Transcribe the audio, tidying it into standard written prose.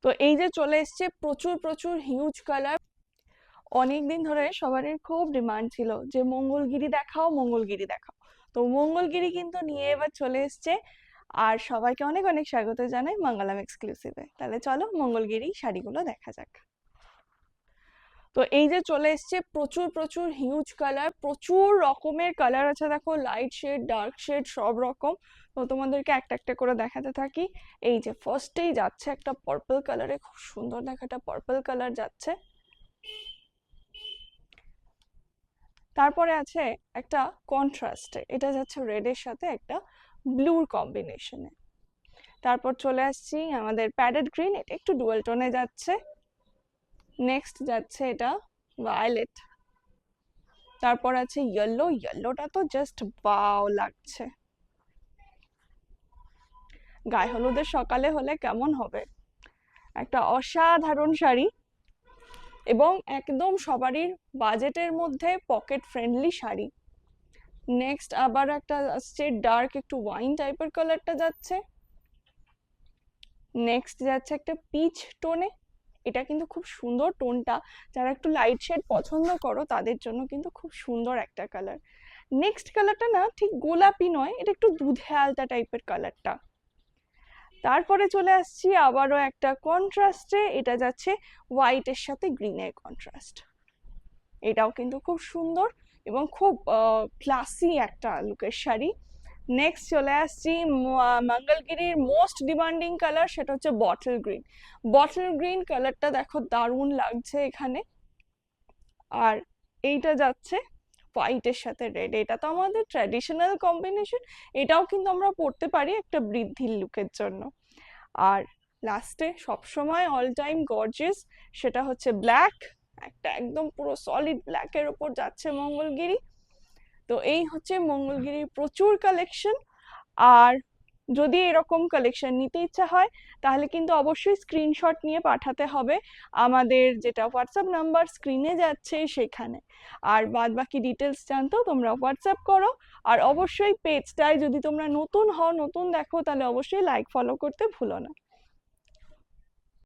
তো এই যে চলে এসছে প্রচুর প্রচুর হিউজ কালার। অনেকদিন ধরে সবারই খুব ডিমান্ড ছিল যে মঙ্গলগিরি দেখাও, মঙ্গলগিরি দেখাও। তো মঙ্গলগিরি কিন্তু নিয়ে এবার চলে এসছে। আর সবাইকে অনেক অনেক স্বাগত জানাই মঙ্গলম এক্সক্লুসিভে। তাহলে চলো মঙ্গলগিরি শাড়িগুলো দেখা যাক। তো এই যে চলে এসছে প্রচুর প্রচুর হিউজ কালার, প্রচুর রকমের কালার আছে। দেখো লাইট শেড, ডার্ক শেড, সব রকম। তো তোমাদেরকে একটা একটা করে দেখাতে থাকি। এই যে ফার্স্টেই যাচ্ছে একটা পার্পল কালারে, খুব সুন্দর দেখাটা পার্পল কালার যাচ্ছে। তারপরে আছে একটা কন্ট্রাস্টে, এটা যাচ্ছে রেডের সাথে একটা ব্লুর কম্বিনেশনে। তারপর চলে আসছি আমাদের প্যাডেড গ্রিন, এটা একটু ডুয়াল টোনে যাচ্ছে। নেক্সট যাচ্ছে এটা ভায়োলেট। তারপর আছে ইয়েলো, ইয়েলোটা তো জাস্ট ওয়াও লাগছে। গায়ে হলুদের সকালে হলে কেমন হবে, একটা অসাধারণ শাড়ি এবং একদম সবারই বাজেটের মধ্যে পকেট ফ্রেন্ডলি শাড়ি। নেক্সট আবার একটা আসছে ডার্ক একটু ওয়াইন টাইপের কালারটা যাচ্ছে। নেক্সট যাচ্ছে একটা পিচ টোনে, এটা কিন্তু খুব সুন্দর টোনটা, যারা একটু লাইট শেড পছন্দ করো তাদের জন্য কিন্তু খুব সুন্দর একটা কালার। নেক্সট কালারটা না ঠিক গোলাপি নয়, এটা একটু দুধে আলতা টাইপের কালারটা। তারপরে চলে আসছি আবারও একটা কন্ট্রাস্টে, এটা যাচ্ছে হোয়াইটের সাথে গ্রিনের কন্ট্রাস্ট। এটাও কিন্তু খুব সুন্দর এবং খুব ক্লাসি একটা লুকের শাড়ি। নেক্সট চলে আসছি মঙ্গলগিরির মোস্ট ডিমান্ডিং কালার, সেটা হচ্ছে বটল গ্রিন। বটল গ্রিন কালারটা দেখো দারুণ লাগছে এখানে। আর এইটা যাচ্ছে হোয়াইটের সাথে রেড, এটা তো আমাদের ট্র্যাডিশনাল কম্বিনেশন, এটাও কিন্তু আমরা পরতে পারি একটা বৃদ্ধির লুকের জন্য। আর লাস্টে সবসময় অল টাইম গর্জিয়াস, সেটা হচ্ছে ব্ল্যাক, একটা একদম পুরো সলিড ব্ল্যাকের ওপর যাচ্ছে মঙ্গলগিরি। তো এই হচ্ছে মঙ্গলগিরির প্রচুর কালেকশন। আর যদি এরকম কালেকশন নিতে ইচ্ছা হয় তাহলে কিন্তু অবশ্যই স্ক্রিনশট নিয়ে পাঠাতে হবে আমাদের যেটা হোয়াটসঅ্যাপ নাম্বার স্ক্রিনে যাচ্ছে সেখানে। আর বাদ বাকি ডিটেলস জানতেও তোমরা হোয়াটসঅ্যাপ করো। আর অবশ্যই পেজটায় যদি তোমরা নতুন হও, নতুন দেখো, তাহলে অবশ্যই লাইক ফলো করতে ভুলো না।